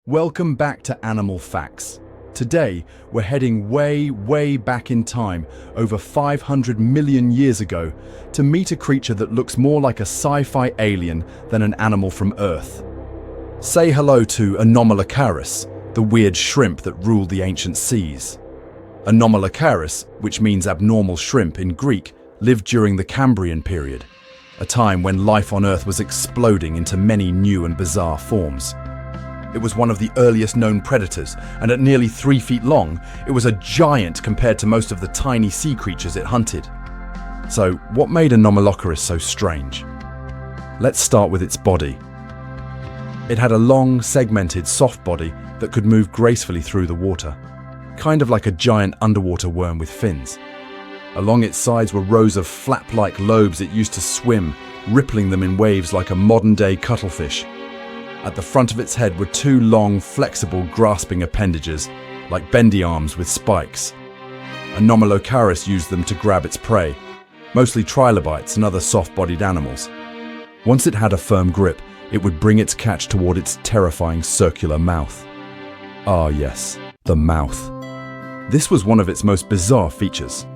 Welcome back to Animal Facts. Today, we're heading way back in time, over 500 million years ago, to meet a creature that looks more like a sci-fi alien than an animal from Earth. Say hello to Anomalocaris, the weird shrimp that ruled the ancient seas. Anomalocaris, which means abnormal shrimp in Greek, lived during the Cambrian period, a time when life on Earth was exploding into many new and bizarre forms. It was one of the earliest known predators, and at nearly 3 feet long, it was a giant compared to most of the tiny sea creatures it hunted. So, what made Anomalocaris so strange? Let's start with its body. It had a long, segmented, soft body that could move gracefully through the water, kind of like a giant underwater worm with fins. Along its sides were rows of flap-like lobes it used to swim, rippling them in waves like a modern-day cuttlefish. At the front of its head were 2 long, flexible, grasping appendages, like bendy arms with spikes. Anomalocaris used them to grab its prey, mostly trilobites and other soft-bodied animals. Once it had a firm grip, it would bring its catch toward its terrifying circular mouth. Ah yes, the mouth. This was one of its most bizarre features.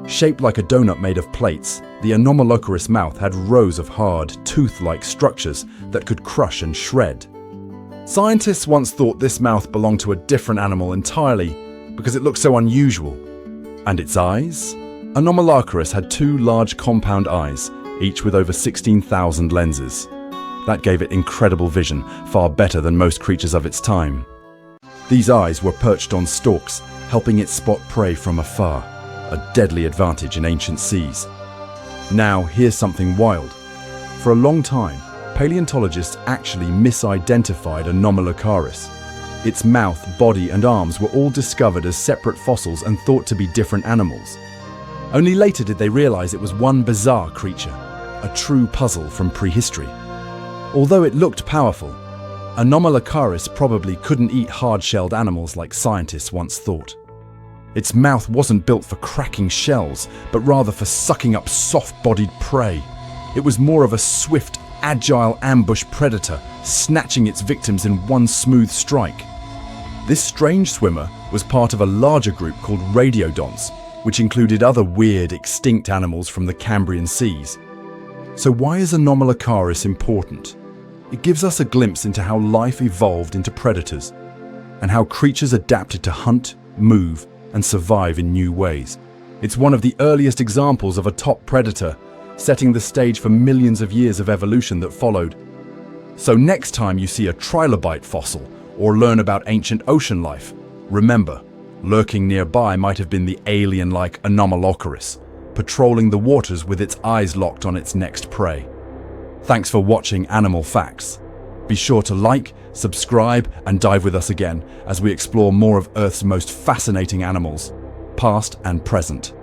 Shaped like a donut made of plates, the Anomalocaris mouth had rows of hard, tooth-like structures that could crush and shred. Scientists once thought this mouth belonged to a different animal entirely because it looked so unusual. And its eyes? Anomalocaris had 2 large compound eyes, each with over 16,000 lenses. That gave it incredible vision, far better than most creatures of its time. These eyes were perched on stalks, helping it spot prey from afar, a deadly advantage in ancient seas. Now, here's something wild. For a long time, paleontologists actually misidentified Anomalocaris. Its mouth, body, and arms were all discovered as separate fossils and thought to be different animals. Only later did they realize it was one bizarre creature, a true puzzle from prehistory. Although it looked powerful, Anomalocaris probably couldn't eat hard-shelled animals like scientists once thought. Its mouth wasn't built for cracking shells, but rather for sucking up soft-bodied prey. It was more of a swift, agile ambush predator, snatching its victims in one smooth strike. This strange swimmer was part of a larger group called radiodonts, which included other weird, extinct animals from the Cambrian seas. So why is Anomalocaris important? It gives us a glimpse into how life evolved into predators, and how creatures adapted to hunt, move, and survive in new ways. It's one of the earliest examples of a top predator, setting the stage for millions of years of evolution that followed. So next time you see a trilobite fossil or learn about ancient ocean life, remember, lurking nearby might have been the alien-like Anomalocaris, patrolling the waters with its eyes locked on its next prey. Thanks for watching Animal Facts. Be sure to like, subscribe, and dive with us again as we explore more of Earth's most fascinating animals, past and present.